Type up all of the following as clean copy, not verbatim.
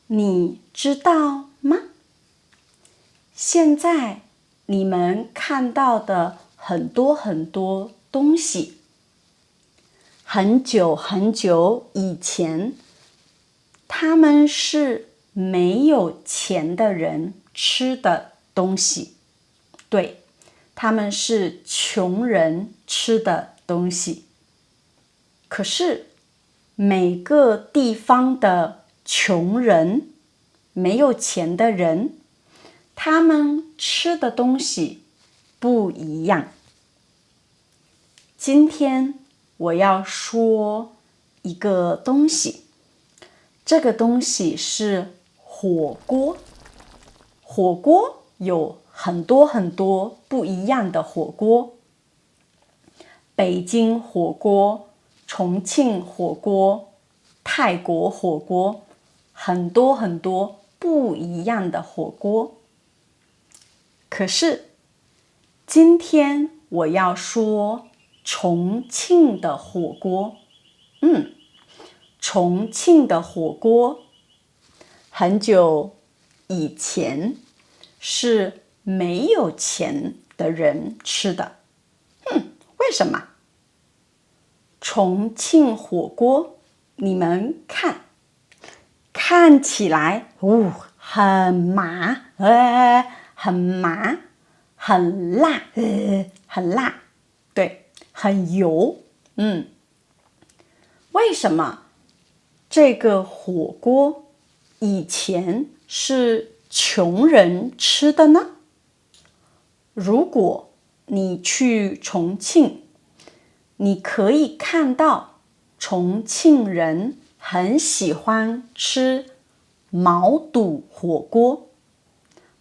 你知道吗？现在你们看到的很多很多东西，很久很久以前，他们是没有钱的人吃的东西。对，他们是穷人吃的东西。可是每个地方的穷人，没有钱的人，他们吃的东西不一样。今天我要说一个东西，这个东西是火锅。火锅有很多很多不一样的火锅，北京火锅、重庆火锅、泰国火锅，很多很多不一样的火锅。可是今天我要说重庆的火锅。重庆的火锅很久以前是没有钱的人吃的。为什么？重庆火锅，你们看起来很麻，很麻，很辣，很辣，对，很油。为什么这个火锅以前是穷人吃的呢？如果你去重庆，你可以看到重庆人很喜欢吃毛肚火锅。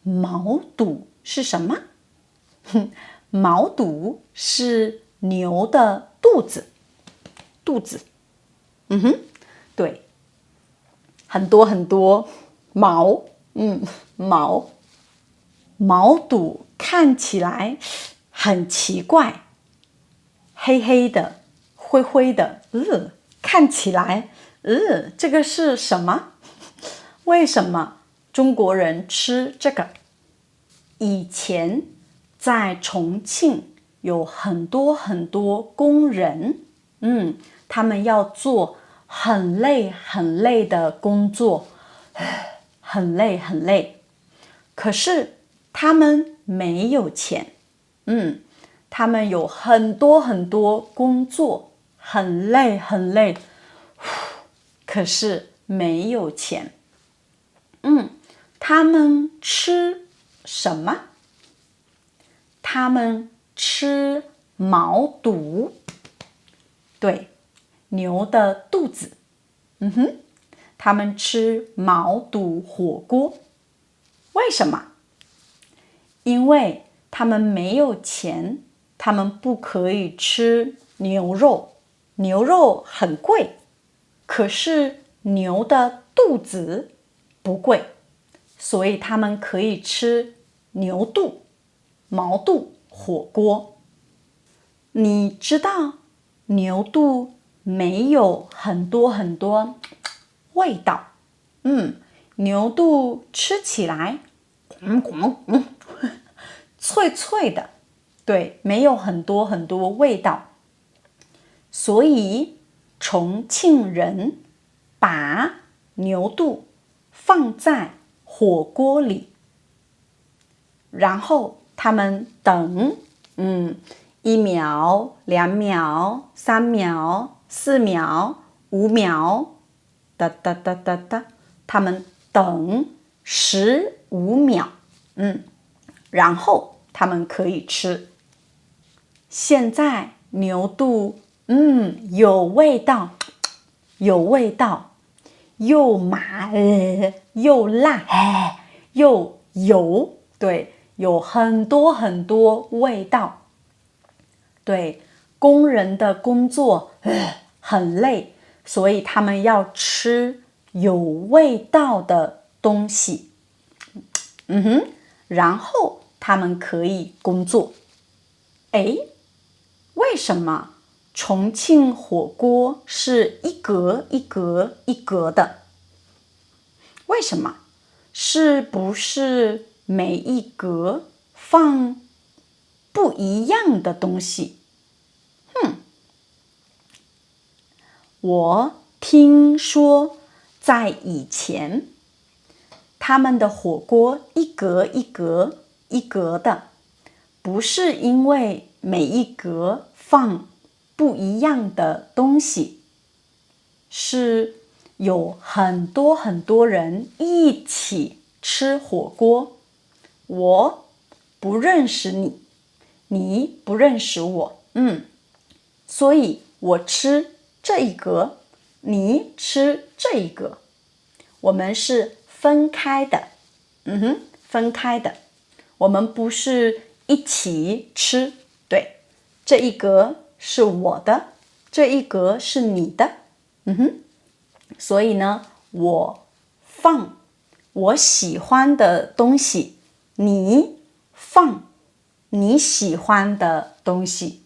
毛肚是什么？毛肚是牛的肚子。对，很多很多毛，毛肚看起来很奇怪，黑黑的，灰灰的，看起来，这个是什么？为什么中国人吃这个？以前在重庆有很多很多工人，他们要做很累很累的工作，很累很累。可是他们没有钱，他们有很多很多工作，很累很累，可是没有钱。他们吃什么？他们吃毛肚，对，牛的肚子。他们吃毛肚火锅。为什么？因为他们没有钱，他们不可以吃牛肉，牛肉很贵，可是牛的肚子不贵，所以他们可以吃牛肚、毛肚火锅。你知道牛肚没有很多很多味道，牛肚吃起来脆脆的，对，没有很多很多味道。所以重庆人把牛肚放在火锅里，然后他们等1秒、2秒、3秒、4秒、5秒，哒哒哒哒哒，他们等15秒，然后他们可以吃。现在牛肚有味道，有味道，又麻又辣又油，对，有很多很多味道。对，工人的工作很累，所以他们要吃有味道的东西。然后他们可以工作。为什么重庆火锅是一格一格一格的？为为什么？是不是每一格放不一样的东西？我听说在以前，他们的火锅一格一格一格的，不是因为每一格放不一样的东西，是有很多很多人一起吃火锅。我不认识你，你不认识我，所以我吃这一格，你吃这一格，我们是分开的，分开的，我们不是一起吃，对，这一格是我的，这一格是你的，所以呢，我放我喜欢的东西，你放你喜欢的东西，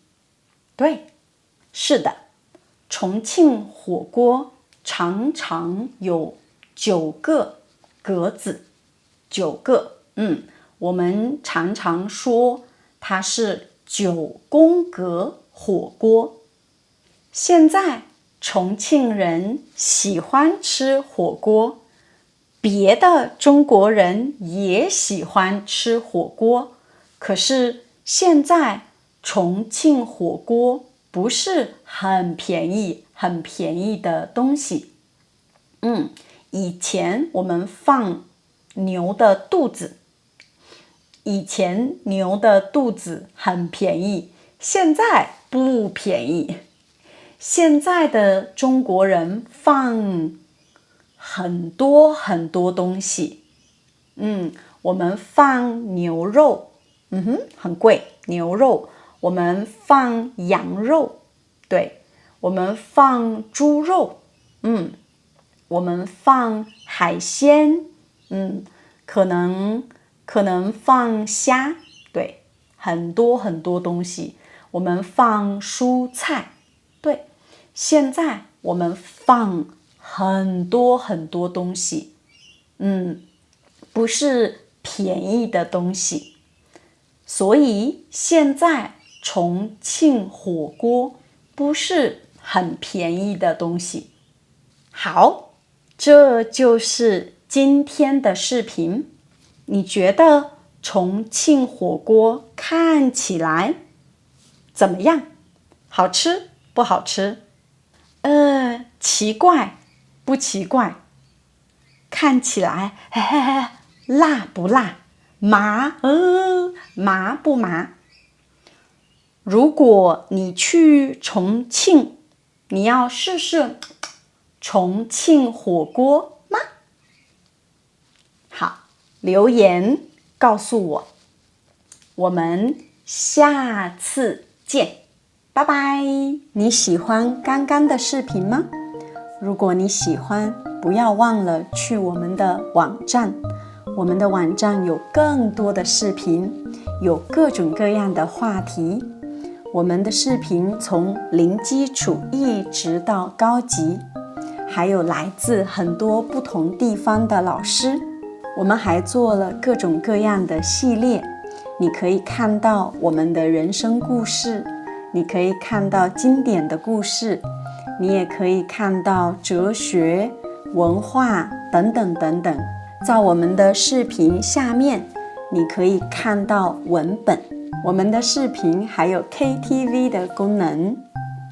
对，是的。重庆火锅常常有9个格子，9个，我们常常说它是9宫格火锅。现在重庆人喜欢吃火锅，别的中国人也喜欢吃火锅，可是现在重庆火锅不是很便宜的东西。以前我们放牛的肚子，以前牛的肚子很便宜，现在不便宜。现在的中国人放很多很多东西，我们放牛肉，很贵，牛肉。我们放羊肉，对，我们放猪肉，我们放海鲜，可能放虾，对，很多很多东西。我们放蔬菜，对，现在我们放很多很多东西，不是便宜的东西，所以现在重庆火锅不是很便宜的东西。好，这就是今天的视频。你觉得重庆火锅看起来怎么样？好吃不好吃？奇怪不奇怪？看起来辣不辣？麻不麻？如果你去重庆，你要试试重庆火锅吗？好，留言告诉我，我们下次见，拜拜。你喜欢刚刚的视频吗？如果你喜欢，不要忘了去我们的网站，我们的网站有更多的视频，有各种各样的话题。我们的视频从零基础一直到高级，还有来自很多不同地方的老师。我们还做了各种各样的系列，你可以看到我们的人生故事，你可以看到经典的故事，你也可以看到哲学、文化等等等等。在我们的视频下面，你可以看到文本。我们的视频还有 KTV 的功能，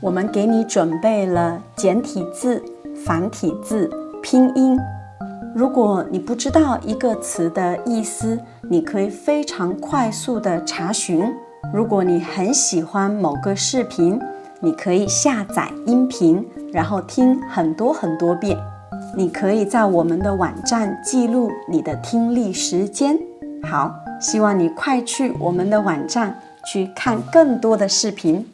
我们给你准备了简体字、繁体字、拼音。如果你不知道一个词的意思，你可以非常快速的查询。如果你很喜欢某个视频，你可以下载音频，然后听很多很多遍。你可以在我们的网站记录你的听力时间。好，希望你快去我们的网站去看更多的视频。